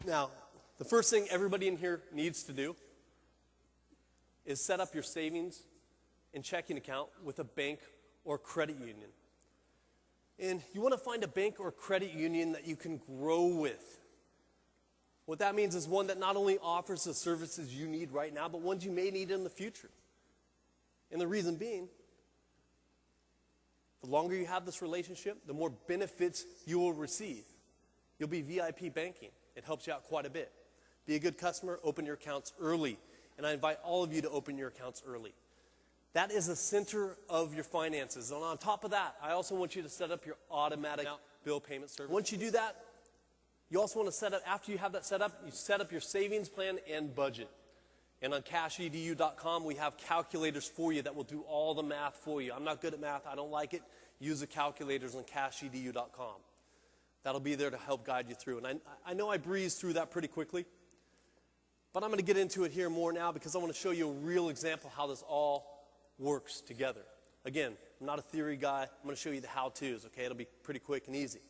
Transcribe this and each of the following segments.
Now, the first thing everybody in here needs to do is set up your savings and checking account with a bank or credit union. And you want to find a bank or credit union that you can grow with. What that means is one that not only offers the services you need right now, but ones you may need in the future. And the reason being, the longer you have this relationship, the more benefits you will receive. You'll be VIP banking. It helps you out quite a bit. Be a good customer, open your accounts early. And I invite all of you to open your accounts early. That is the center of your finances. And on top of that, I also want you to set up your automatic bill payment service. Once you do that, you also want to set up, after you have that set up, you set up your savings plan and budget. And on cashedu.com, we have calculators for you that will do all the math for you. I'm not good at math. I don't like it. Use the calculators on cashedu.com. That'll be there to help guide you through. And I know I breezed through that pretty quickly, but I'm going to get into it here more now because I want to show you a real example how this all works together. Again, I'm not a theory guy. I'm going to show you the how-tos, okay? It'll be pretty quick and easy.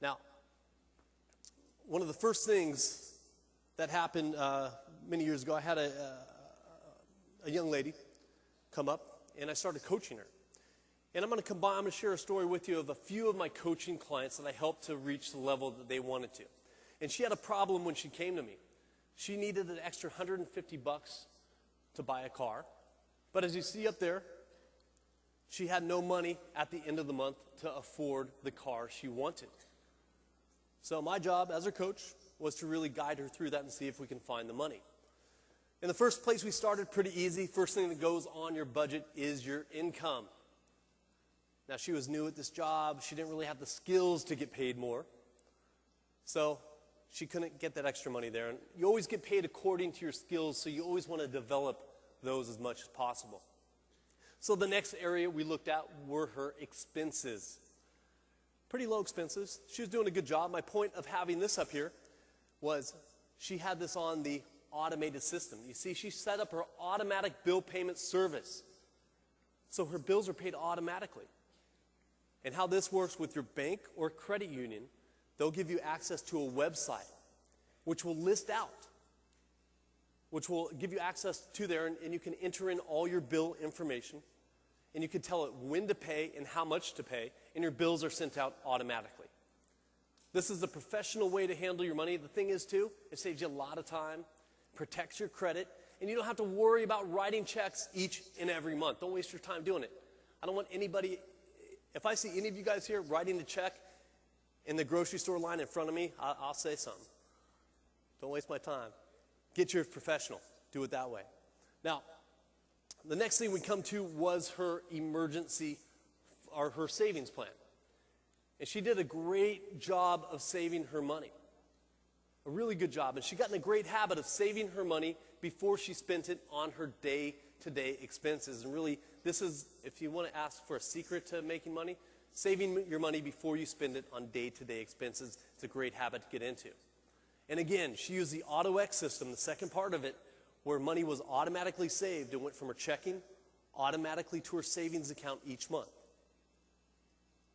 Now, one of the first things that happened many years ago, I had a young lady come up, and I started coaching her. And I'm going to share a story with you of a few of my coaching clients that I helped to reach the level that they wanted to. And she had a problem when she came to me. She needed an extra $150 to buy a car. But as you see up there, she had no money at the end of the month to afford the car she wanted. So my job as her coach was to really guide her through that and see if we can find the money. In the first place, we started pretty easy. First thing that goes on your budget is your income. Now, she was new at this job. She didn't really have the skills to get paid more. So she couldn't get that extra money there. And you always get paid according to your skills, so you always want to develop those as much as possible. So the next area we looked at were her expenses. Pretty low expenses. She was doing a good job. My point of having this up here was she had this on the automated system. You see, she set up her automatic bill payment service. So her bills are paid automatically. And how this works with your bank or credit union, they'll give you access to a website which will list out, which will give you access to there, and you can enter in all your bill information, and you can tell it when to pay and how much to pay, and your bills are sent out automatically. This is a professional way to handle your money. The thing is, too, it saves you a lot of time, protects your credit, and you don't have to worry about writing checks each and every month. Don't waste your time doing it. I don't want anybody, if I see any of you guys here writing a check in the grocery store line in front of me, I'll say something. Don't waste my time. Get yours professional. Do it that way. Now, the next thing we come to was her emergency, or her savings plan. And she did a great job of saving her money. A really good job. And she got in a great habit of saving her money before she spent it on her day-to-day expenses. And really, this is, if you want to ask for a secret to making money, saving your money before you spend it on day-to-day expenses. It's a great habit to get into. And again, she used the AutoX system, the second part of it, where money was automatically saved and went from her checking automatically to her savings account each month.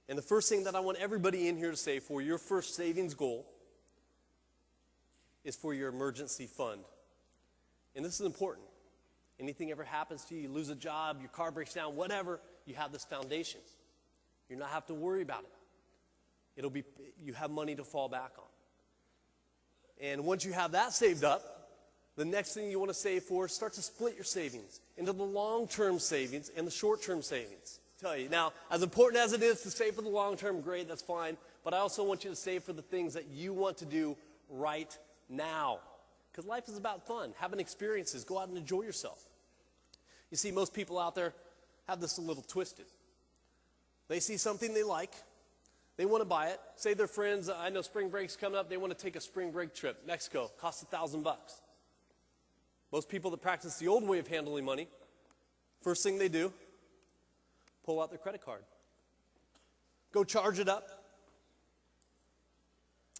And the first thing that I want everybody in here to say for your first savings goal is for your emergency fund. And this is important. Anything ever happens to you, you lose a job, your car breaks down, whatever, you have this foundation. You not have to worry about it. You have money to fall back on. And once you have that saved up, the next thing you want to save for is start to split your savings into the long-term savings and the short-term savings. Tell you. Now, as important as it is to save for the long term, great, that's fine. But I also want you to save for the things that you want to do right now. Because life is about fun, having experiences, go out and enjoy yourself. You see, most people out there have this a little twisted. They see something they like, they want to buy it. Say their friends, I know spring break's coming up, they want to take a spring break trip. Mexico, costs $1,000. Most people that practice the old way of handling money, first thing they do, pull out their credit card. Go charge it up.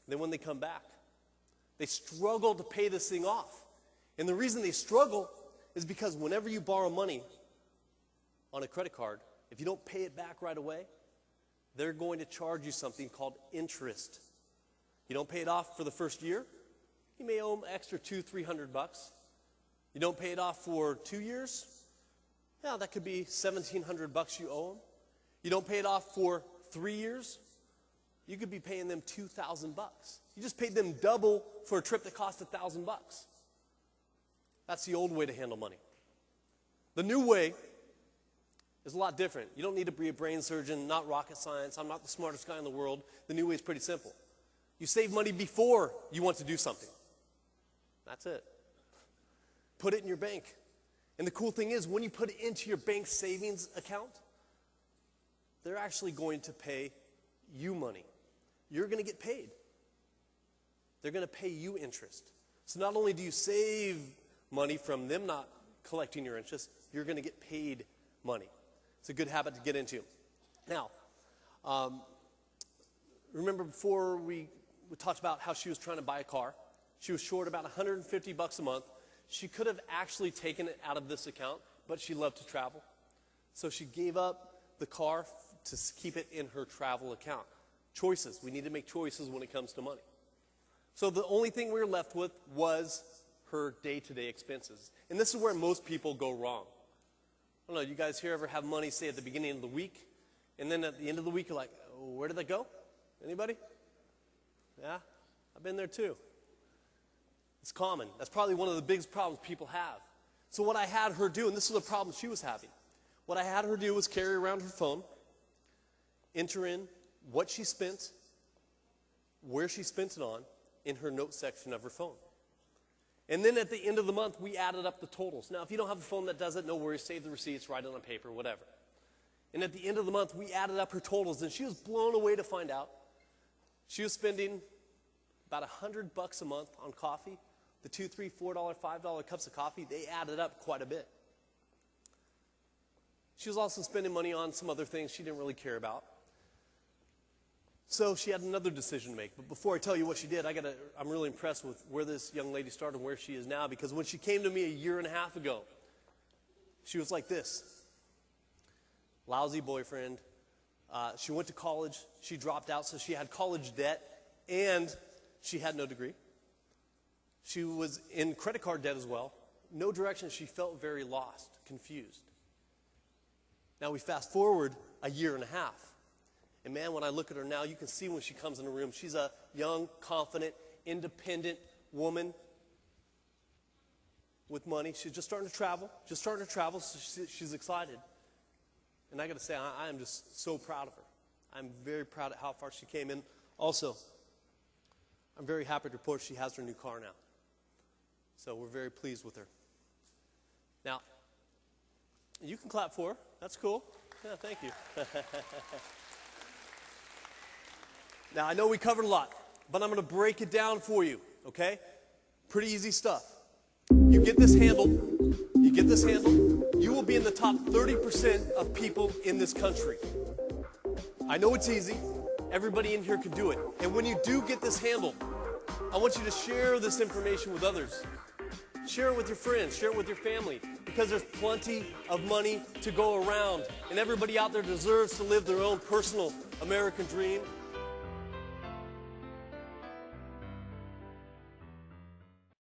Then when they come back, they struggle to pay this thing off. And the reason they struggle is because whenever you borrow money on a credit card, if you don't pay it back right away, they're going to charge you something called interest. You don't pay it off for the first year, you may owe them extra $200-300. You don't pay it off for 2 years, yeah, that could be $1,700 you owe them. You don't pay it off for 3 years, you could be paying them $2,000. You just paid them double for a trip that cost $1,000. That's the old way to handle money. The new way is a lot different. You don't need to be a brain surgeon, not rocket science. I'm not the smartest guy in the world. The new way is pretty simple. You save money before you want to do something. That's it. Put it in your bank. And the cool thing is, when you put it into your bank savings account, they're actually going to pay you money. You're going to get paid. They're going to pay you interest. So not only do you save money from them not collecting your interest, you're going to get paid money. It's a good habit to get into. Now, remember before we talked about how she was trying to buy a car. She was short about $150 a month. She could have actually taken it out of this account, but she loved to travel. So she gave up the car to keep it in her travel account. Choices. We need to make choices when it comes to money. So the only thing we were left with was her day-to-day expenses. And this is where most people go wrong. I don't know, you guys here ever have money, say, at the beginning of the week, and then at the end of the week, you're like, oh, where did that go? Anybody? Yeah, I've been there too. It's common. That's probably one of the biggest problems people have. So what I had her do, and this is the problem she was having, what I had her do was carry around her phone, enter in what she spent, where she spent it on, in her notes section of her phone. And then at the end of the month, we added up the totals. Now, if you don't have a phone that does it, no worries. Save the receipts, write it on paper, whatever. And at the end of the month, we added up her totals, and she was blown away to find out she was spending about $100 a month on coffee. The $2, $3, $4, $5 cups of coffee, they added up quite a bit. She was also spending money on some other things she didn't really care about. So she had another decision to make. But before I tell you what she did, I'm really impressed with where this young lady started and where she is now, because when she came to me a year and a half ago, she was like this. Lousy boyfriend. She went to college. She dropped out, so she had college debt, and she had no degree. She was in credit card debt as well. No direction. She felt very lost, confused. Now we fast forward a year and a half. And man, when I look at her now, you can see when she comes in the room, she's a young, confident, independent woman with money. She's just starting to travel, so she's excited. And I got to say, I am just so proud of her. I'm very proud of how far she came in. Also, I'm very happy to report she has her new car now. So we're very pleased with her. Now, you can clap for her. That's cool. Yeah, thank you. Now, I know we covered a lot, but I'm going to break it down for you, okay? Pretty easy stuff. You get this handled, you will be in the top 30% of people in this country. I know it's easy. Everybody in here can do it. And when you do get this handled, I want you to share this information with others. Share it with your friends, share it with your family, because there's plenty of money to go around, and everybody out there deserves to live their own personal American dream.